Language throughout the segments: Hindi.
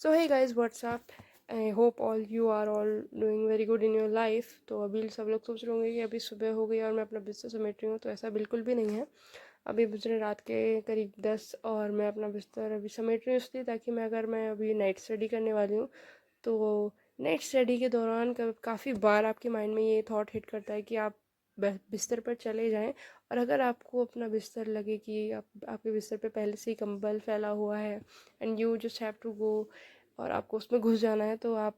So hey guys what's up. I hope all you are all doing very good in your life. तो अभी सब लोग सोच रहे होंगे कि अभी सुबह हो गई और मैं अपना बिस्तर समेट रही हूँ, तो ऐसा बिल्कुल भी नहीं है। अभी गुजरे रात के करीब 10 और मैं अपना बिस्तर अभी समेट रही हूँ इसलिए ताकि मैं अभी नाइट स्टडी करने वाली हूँ। तो नाइट स्टडी के दौरान काफ़ी बार आपके माइंड में ये थॉट हिट करता है कि आप बिस्तर पर चले जाएं, और अगर आपको अपना बिस्तर लगे कि आपके बिस्तर पे पहले से ही कंबल फैला हुआ है and you just have to go और आपको उसमें घुस जाना है, तो आप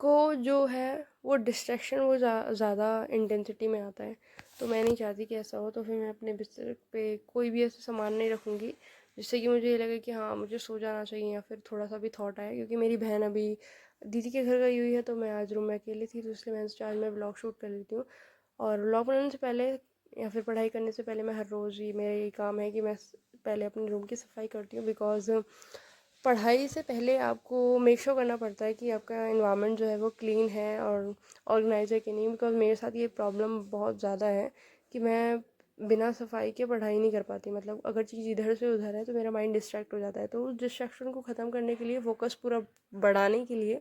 को जो है वो डिस्ट्रैक्शन वो ज़्यादा इंटेंसिटी में आता है। तो मैं नहीं चाहती कि ऐसा हो, तो फिर मैं अपने बिस्तर पे कोई भी ऐसा सामान नहीं रखूँगी जिससे कि मुझे ये लगे कि हाँ मुझे सो जाना चाहिए, या फिर थोड़ा सा भी थॉट आए। क्योंकि मेरी बहन अभी दीदी के घर गई हुई है, तो मैं आज रूम में अकेली थी, तो इसलिए मैंने सोचा आज मैं व्लॉग शूट कर लेती हूँ। और व्लॉग बनाने से पहले या फिर पढ़ाई करने से पहले मैं हर रोज़ ही मेरा ये काम है कि मैं पहले अपने रूम की सफाई करती हूँ। बिकॉज पढ़ाई से पहले आपको मेक श्योर करना पड़ता है कि आपका इन्वायरमेंट जो है वो क्लीन है और ऑर्गेनाइज है कि नहीं। बिकॉज मेरे साथ ये प्रॉब्लम बहुत ज़्यादा है कि मैं बिना सफाई के पढ़ाई नहीं कर पाती। मतलब अगर चीज़ इधर से उधर है तो मेरा माइंड डिस्ट्रैक्ट हो जाता है, तो उस डिस्ट्रैक्शन को ख़त्म करने के लिए, फोकस पूरा बढ़ाने के लिए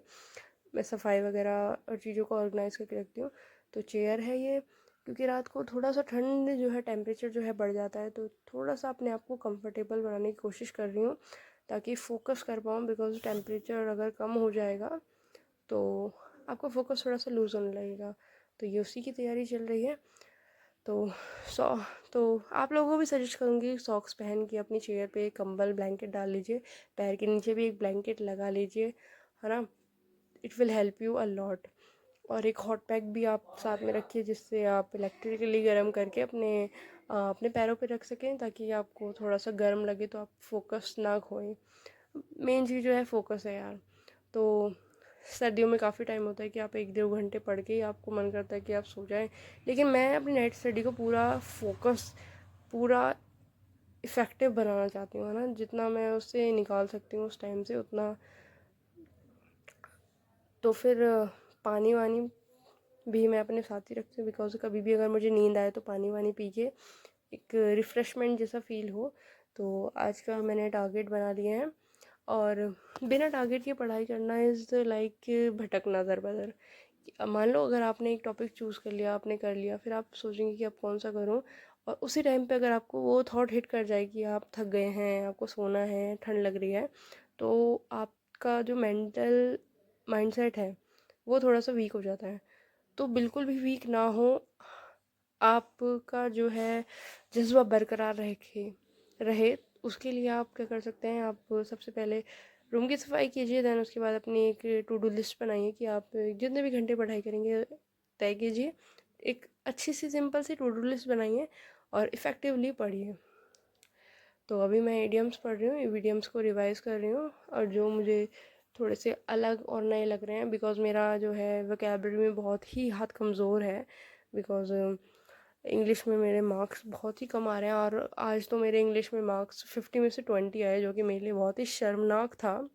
मैं सफाई वगैरह और चीज़ों को ऑर्गेनाइज करके रखती हूँ। तो चेयर है ये, क्योंकि रात को थोड़ा सा ठंड जो है टेम्परेचर जो है बढ़ जाता है, तो थोड़ा सा अपने आप को कंफर्टेबल बनाने की कोशिश कर रही हूँ ताकि फ़ोकस कर पाऊँ। बिकॉज टेम्परेचर अगर कम हो जाएगा तो आपका फोकस थोड़ा सा लूज़ होने लगेगा। तो ये उसी की तैयारी चल रही है। तो सॉ तो आप लोगों को भी सजेस्ट करूँगी सॉक्स पहन के अपनी चेयर पे कंबल ब्लैंकेट डाल लीजिए, पैर के नीचे भी एक ब्लैंकेट लगा लीजिए, है ना। It will help you a lot. और एक हॉट पैक भी आप साथ में रखिए जिससे आप इलेक्ट्रिकली गर्म करके अपने पैरों पे रख सकें, ताकि आपको थोड़ा सा गर्म लगे तो आप फोकस ना खोएं। मेन चीज़ जो है फोकस है यार। तो सर्दियों में काफ़ी टाइम होता है कि आप 1-2 घंटे पढ़ के ही आपको मन करता है कि आप सो जाएं, लेकिन मैं अपनी नाइट स्टडी को पूरा फोकस, पूरा इफ़ेक्टिव बनाना चाहती हूँ, है ना। जितना मैं उससे निकाल सकती हूँ उस टाइम से उतना। तो फिर पानी वानी भी मैं अपने साथ ही रखती हूँ, बिकॉज कभी भी अगर मुझे नींद आए तो पानी वानी पी के एक रिफ़्रेशमेंट जैसा फ़ील हो। तो आज का मैंने टारगेट बना लिया है। और बिना टारगेट के पढ़ाई करना इज़ लाइक भटकना दर बदर। मान लो अगर आपने एक टॉपिक चूज़ कर लिया, आपने कर लिया, फिर आप सोचेंगे कि अब कौन सा करूँ, और उसी टाइम पे अगर आपको वो थॉट हिट कर जाए कि आप थक गए हैं, आपको सोना है, ठंड लग रही है, तो आपका जो मेंटल माइंडसेट है वो थोड़ा सा वीक हो जाता है। तो बिल्कुल भी वीक ना हो, आपका जो है जज्बा बरकरार रखे रहे, उसके लिए आप क्या कर सकते हैं। आप सबसे पहले रूम की सफाई कीजिए, देन उसके बाद अपनी एक टू डू लिस्ट बनाइए कि आप जितने भी घंटे पढ़ाई करेंगे तय कीजिए। एक अच्छी सी सिंपल सी टू डू लिस्ट बनाइए और इफ़ेक्टिवली पढ़िए। तो अभी मैं इडियम्स पढ़ रही हूँ, इडियम्स को रिवाइज कर रही हूँ, और जो मुझे थोड़े से अलग और नए लग रहे हैं, बिकॉज मेरा जो है वोकेबलरी में बहुत ही हाथ कमज़ोर है। बिकॉज इंग्लिश में मेरे मार्क्स बहुत ही कम आ रहे हैं, और आज तो मेरे इंग्लिश में मार्क्स 50 में से 20 आए, जो कि मेरे लिए बहुत ही शर्मनाक था।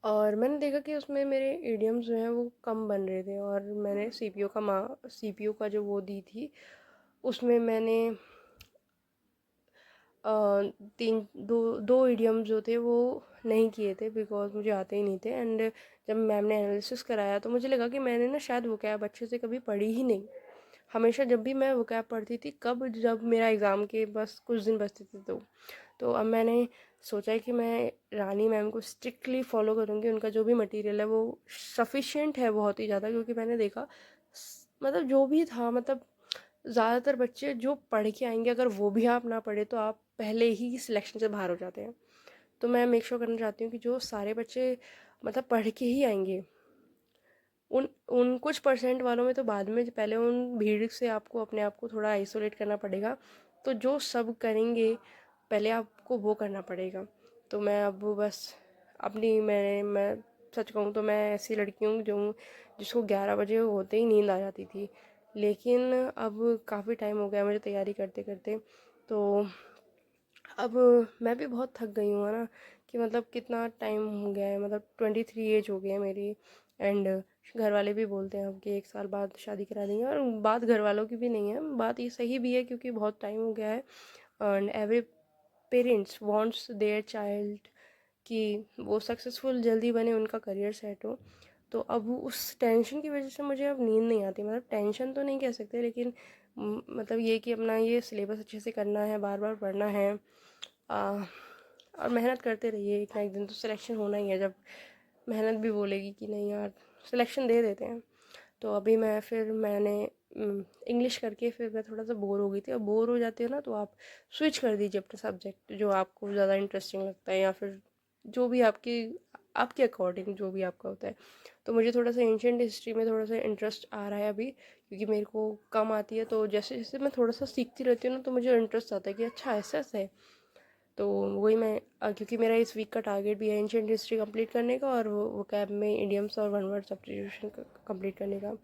और मैंने देखा कि उसमें मेरे इडियम्स जो हैं वो कम बन रहे थे, और मैंने सीपीयू का जो वो दी थी उसमें मैंने अ, तीन दो दो इडियम जो थे वो नहीं किए थे, बिकॉज मुझे आते ही नहीं थे। एंड जब मैम ने एनालिसिस कराया तो मुझे लगा कि मैंने ना शायद वोकैब अच्छे से कभी पढ़ी ही नहीं। हमेशा जब भी मैं वोकैब पढ़ती थी, कब, जब मेरा एग्ज़ाम के बस कुछ दिन बचते थे, तो अब मैंने सोचा है कि मैं रानी मैम को स्ट्रिक्टली फॉलो करूँगी। उनका जो भी मटेरियल है वो सफिशिएंट है बहुत ही ज़्यादा, क्योंकि मैंने देखा मतलब जो भी था, मतलब ज़्यादातर बच्चे जो पढ़ के आएंगे, अगर वो भी आप ना पढ़े तो आप पहले ही सिलेक्शन से बाहर हो जाते हैं। तो मैं मेक श्योर करना चाहती हूँ कि जो सारे बच्चे मतलब पढ़ के ही आएंगे, उन उन कुछ परसेंट वालों में तो बाद में, पहले उन भीड़ से आपको अपने आप को थोड़ा आइसोलेट करना पड़ेगा। तो जो सब करेंगे पहले आपको वो करना पड़ेगा। तो मैं अब बस मैं सच कहूँ तो मैं ऐसी लड़की हूँ जो जिसको 11 बजे होते ही नींद आ जाती थी। लेकिन अब काफ़ी टाइम हो गया मुझे तैयारी करते करते, तो अब मैं भी बहुत थक गई हूँ, है ना। कि मतलब कितना टाइम हो गया है, मतलब 23 एज हो गई है मेरी। एंड घर वाले भी बोलते हैं अब कि 1 साल बाद शादी करा देंगे, और बात घर वालों की भी नहीं है, बात ये सही भी है क्योंकि बहुत टाइम हो गया है। And every parents wants their child कि वो सक्सेसफुल जल्दी बने, उनका करियर सेट हो। तो अब उस टेंशन की वजह से मुझे अब नींद नहीं आती, मतलब टेंशन तो नहीं कह सकते, लेकिन मतलब ये कि अपना ये सिलेबस अच्छे से करना है, बार बार पढ़ना है, और मेहनत करते रहिए, एक ना एक दिन तो सिलेक्शन होना ही है। जब मेहनत भी बोलेगी कि नहीं यार सिलेक्शन दे देते हैं। तो अभी मैंने इंग्लिश करके फिर मैं थोड़ा सा बोर हो गई थी। अब बोर हो जाते हो ना, तो आप स्विच कर दीजिए अपना सब्जेक्ट जो आपको ज़्यादा इंटरेस्टिंग लगता है, या फिर जो भी आपकी आपके अकॉर्डिंग जो भी आपका होता है। तो मुझे थोड़ा सा एंशियंट हिस्ट्री में थोड़ा सा इंटरेस्ट आ रहा है अभी, क्योंकि मेरे को कम आती है। तो जैसे जैसे मैं थोड़ा सा सीखती रहती हूँ ना, तो मुझे इंटरेस्ट आता है कि अच्छा ऐसा ऐसा है। तो वही मैं क्योंकि मेरा इस वीक का टारगेट भी है एंशियंट हिस्ट्री कंप्लीट करने का, और वो कैब में इडियम्स और वन वर्ड सब्स्टिट्यूशन कंप्लीट करने का।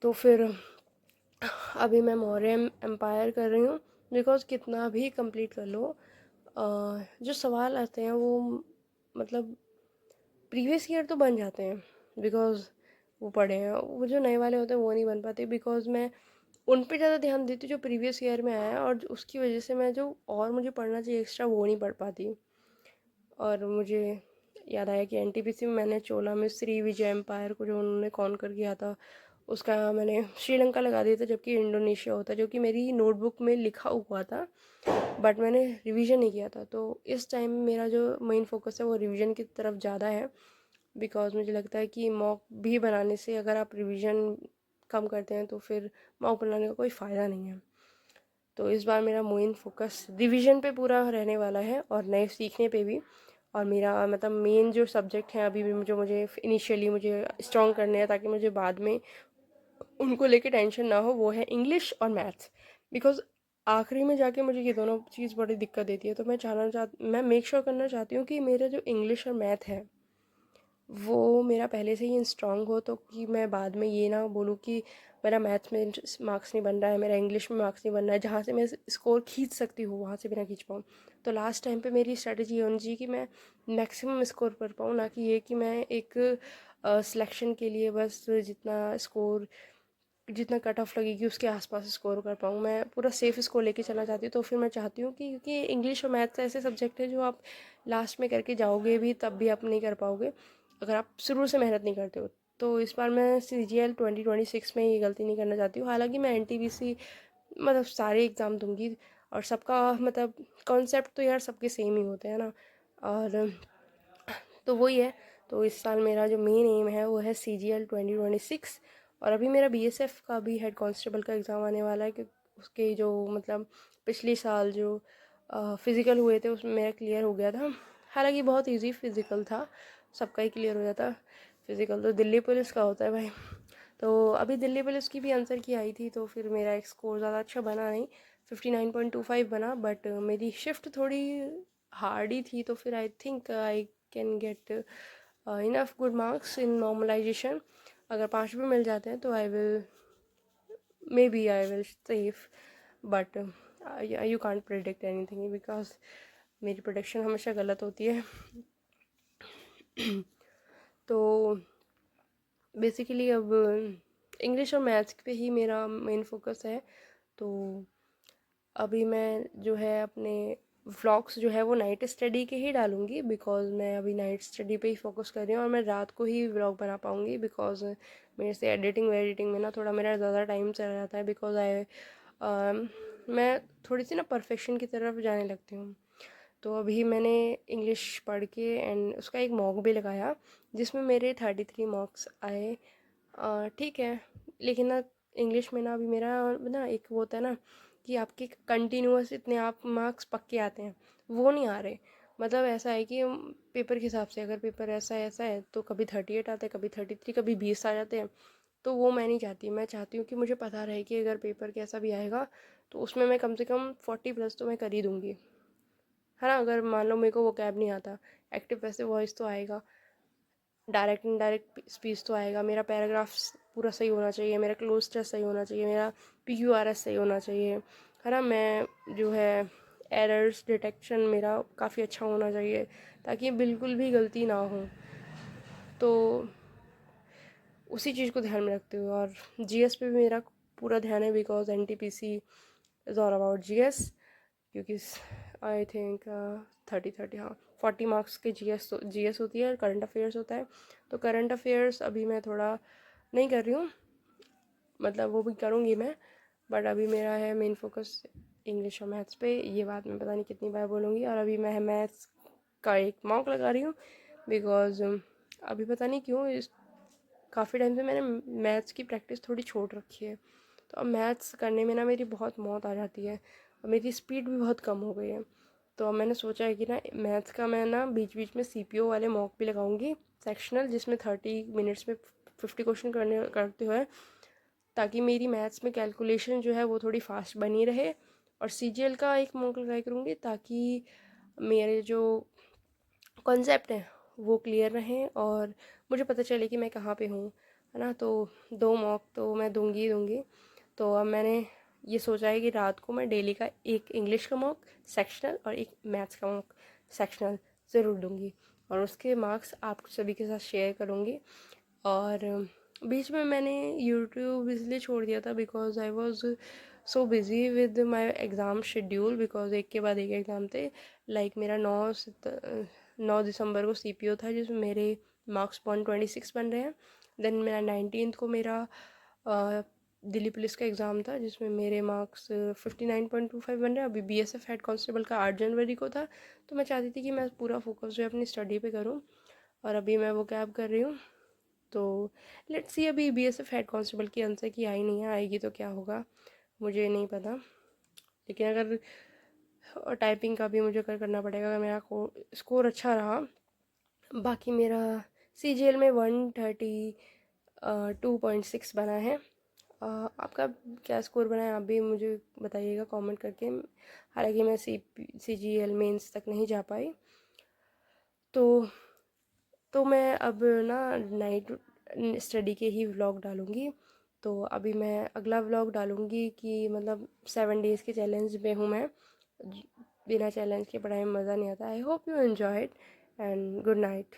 तो फिर अभी मैं मौर्य एम्पायर कर रही हूँ, बिकॉज कितना भी कंप्लीट कर लो, जो सवाल आते हैं वो मतलब प्रीवियस ईयर तो बन जाते हैं, बिकॉज वो पढ़े हैं। वो जो नए वाले होते हैं वो नहीं बन पाते, बिकॉज मैं उन पे ज़्यादा ध्यान देती हूँ जो प्रीवियस ईयर में आया है, और उसकी वजह से मैं जो और मुझे पढ़ना चाहिए एक्स्ट्रा वो नहीं पढ़ पाती। और मुझे याद आया कि एनटीपीसी में मैंने चोला में श्री विजय एम्पायर को जो उन्होंने कॉन्कर किया था, उसका मैंने श्रीलंका लगा दिया था, जबकि इंडोनेशिया होता, जो कि मेरी नोटबुक में लिखा हुआ था, बट मैंने रिवीजन नहीं किया था। तो इस टाइम मेरा जो मेन फोकस है वो रिवीजन की तरफ ज़्यादा है, बिकॉज मुझे लगता है कि मॉक भी बनाने से अगर आप रिवीजन कम करते हैं तो फिर मॉक बनाने का कोई फ़ायदा नहीं है। तो इस बार मेरा मेन फोकस रिवीजन पे पूरा रहने वाला है, और नए सीखने पे भी। और मेरा मतलब मेन जो सब्जेक्ट हैं अभी भी जो मुझे इनिशियली मुझे स्ट्रॉन्ग करने हैं, ताकि मुझे बाद में उनको लेके टेंशन ना हो, वो है इंग्लिश और मैथ्स। बिकॉज आखिरी में जाके मुझे ये दोनों चीज़ बड़ी दिक्कत देती है। तो मैं मेक श्योर करना चाहती हूँ कि मेरा जो इंग्लिश और मैथ है वो मेरा पहले से ही स्ट्रांग हो, तो कि मैं बाद में ये ना बोलूँ कि मेरा मैथ्स में मार्क्स नहीं बन रहा है, मेरा इंग्लिश में मार्क्स नहीं बन रहा है, जहाँ से मैं स्कोर खींच सकती हूँ वहाँ से भी ना खींच पाऊँ। तो लास्ट टाइम पे मेरी स्ट्रेटजी ये होनी चाहिए कि मैं मैक्सिमम स्कोर कर पाऊँ, ना कि ये कि मैं एक सिलेक्शन के लिए बस जितना कट ऑफ लगेगी उसके आसपास स्कोर कर पाऊँ। मैं पूरा सेफ स्कोर लेके चलना चाहती हूँ। तो फिर मैं चाहती हूँ कि क्योंकि इंग्लिश और मैथ्स ऐसे सब्जेक्ट हैं जो आप लास्ट में करके जाओगे भी तब भी आप नहीं कर पाओगे अगर आप शुरू से मेहनत नहीं करते हो। तो इस बार मैं CGL 2026 में ये गलती नहीं करना चाहती हूँ। हालांकि मैं NTPC मतलब सारे एग्ज़ाम दूंगी, और सबका मतलब कॉन्सेप्ट तो यार सबके सेम ही होते हैं ना। और तो वही है। तो इस साल मेरा जो मेन एम है वो है CGL 2026। और अभी मेरा BSF का भी हेड कांस्टेबल का एग्ज़ाम आने वाला है, कि उसके जो मतलब पिछले साल जो फिज़िकल हुए थे उसमें मेरा क्लियर हो गया था। हालांकि बहुत इजी फिज़िकल था, सबका ही क्लियर हो जाता। फिज़िकल तो दिल्ली पुलिस का होता है भाई। तो अभी दिल्ली पुलिस की भी आंसर की आई थी, तो फिर मेरा एक स्कोर ज़्यादा अच्छा बना नहीं, 59.25 बना। बट मेरी शिफ्ट थोड़ी हार्ड ही थी, तो फिर I think I can get enough good marks in normalisation. अगर 5 भी मिल जाते हैं तो I will safe. But you can't predict anything, because मेरी प्रोडिक्शन हमेशा गलत होती है। तो बेसिकली अब इंग्लिश और मैथ्स पे ही मेरा मेन फोकस है। तो अभी मैं जो है अपने व्लॉग्स जो है वो नाइट स्टडी के ही डालूँगी, बिकॉज़ मैं अभी नाइट स्टडी पे ही फोकस कर रही हूँ, और मैं रात को ही व्लॉग बना पाऊँगी, बिकॉज़ मेरे से एडिटिंग में ना थोड़ा मेरा ज़्यादा टाइम चला जाता है। बिकॉज़ मैं थोड़ी सी ना परफेक्शन की तरफ जाने लगती हूँ। तो अभी मैंने इंग्लिश पढ़ के एंड उसका एक मॉक भी लगाया, जिसमें मेरे 33 मार्क्स आए। ठीक है, लेकिन ना इंग्लिश में ना अभी मेरा ना एक वो होता है ना कि आपके कंटिन्यूअस इतने आप मार्क्स पक्के आते हैं, वो नहीं आ रहे। मतलब ऐसा है कि पेपर के हिसाब से, अगर पेपर ऐसा है तो कभी 38 आते हैं, कभी 33, कभी 20 आ जाते हैं। तो वो मैं नहीं चाहती। मैं चाहती हूँ कि मुझे पता रहे कि अगर पेपर कैसा भी आएगा तो उसमें मैं कम से कम 40+ तो मैं कर ही दूँगी, है ना। अगर मान लो मेरे को वो कैब नहीं आता, एक्टिव पैसिव वॉइस तो आएगा, डायरेक्ट इनडायरेक्ट स्पीच तो आएगा, मेरा पैराग्राफ्स पूरा सही होना चाहिए, मेरा क्लोज टेस्ट सही होना चाहिए, मेरा PQRS सही होना चाहिए, है ना। मैं जो है एरर्स डिटेक्शन मेरा काफ़ी अच्छा होना चाहिए, ताकि बिल्कुल भी गलती ना हो। तो उसी चीज़ को ध्यान में रखते हुए, और GS पे भी मेरा पूरा ध्यान है, because NTPC is all about GS। क्योंकि आई थिंक 30 हाँ 40 मार्क्स के जीएस होती है और करंट अफेयर्स होता है। तो करंट अफेयर्स अभी मैं थोड़ा नहीं कर रही हूँ, मतलब वो भी करूँगी मैं, बट अभी मेरा है मेन फोकस इंग्लिश और मैथ्स पे। ये बात मैं पता नहीं कितनी बार बोलूँगी। और अभी मैं मैथ्स का एक मॉक लगा रही हूँ बिकॉज अभी पता नहीं क्यों इस काफ़ी टाइम से मैंने मैथ्स की प्रैक्टिस थोड़ी छोड़ रखी है। तो अब मैथ्स करने में ना मेरी बहुत मौत आ जाती है और मेरी स्पीड भी बहुत कम हो गई है। तो अब मैंने सोचा है कि ना मैथ्स का मैं ना बीच बीच में सीपीओ वाले मॉक भी लगाऊंगी सेक्शनल, जिसमें 30 मिनट्स में 50 क्वेश्चन करते हुए, ताकि मेरी मैथ्स में कैलकुलेशन जो है वो थोड़ी फास्ट बनी रहे। और सीजीएल का एक मॉक लगाई करूँगी ताकि मेरे जो कॉन्सेप्ट हैं वो क्लियर रहें और मुझे पता चले कि मैं कहाँ पे हूँ, है ना। तो 2 मॉक तो मैं दूंगी ही दूंगी। तो अब मैंने ये सोचा है कि रात को मैं डेली का एक इंग्लिश का मॉक सेक्शनल और एक मैथ्स का मॉक सेक्शनल ज़रूर दूंगी और उसके मार्क्स आप सभी के साथ शेयर करूँगी। और बीच में मैंने यूट्यूब इसलिए छोड़ दिया था because I was so busy with my exam schedule, because एक के बाद एक एग्ज़ाम थे। लाइक मेरा 9 दिसंबर को सीपीओ था जिसमें मेरे मार्क्स 126 बन रहे हैं। देन मेरा 19 को मेरा दिल्ली पुलिस का एग्ज़ाम था जिसमें मेरे मार्क्स 59.25 बन रहे हैं। अभी बीएसएफ हेड कांस्टेबल का 8 जनवरी को था। तो मैं चाहती थी कि मैं पूरा फोकस जो है अपनी स्टडी पे करूं और अभी मैं वो कैब कर रही हूँ। तो लेट्स सी, अभी बीएसएफ हेड कांस्टेबल की आंसर की आई नहीं है, आएगी तो क्या होगा मुझे नहीं पता। लेकिन अगर टाइपिंग का भी मुझे करना पड़ेगा अगर मेरा स्कोर अच्छा रहा। बाकी मेरा सीजीएल में 132.6 बना है। आपका क्या स्कोर बना है आप भी मुझे बताइएगा कमेंट करके। हालांकि मैं सीजीएल मेंस तक नहीं जा पाई। तो मैं अब ना नाइट स्टडी के ही व्लॉग डालूँगी। तो अभी मैं अगला व्लॉग डालूँगी कि मतलब 7 डेज़ के चैलेंज में हूँ मैं। बिना चैलेंज के पढ़ाई में मज़ा नहीं आता। I hope you enjoy it and good night.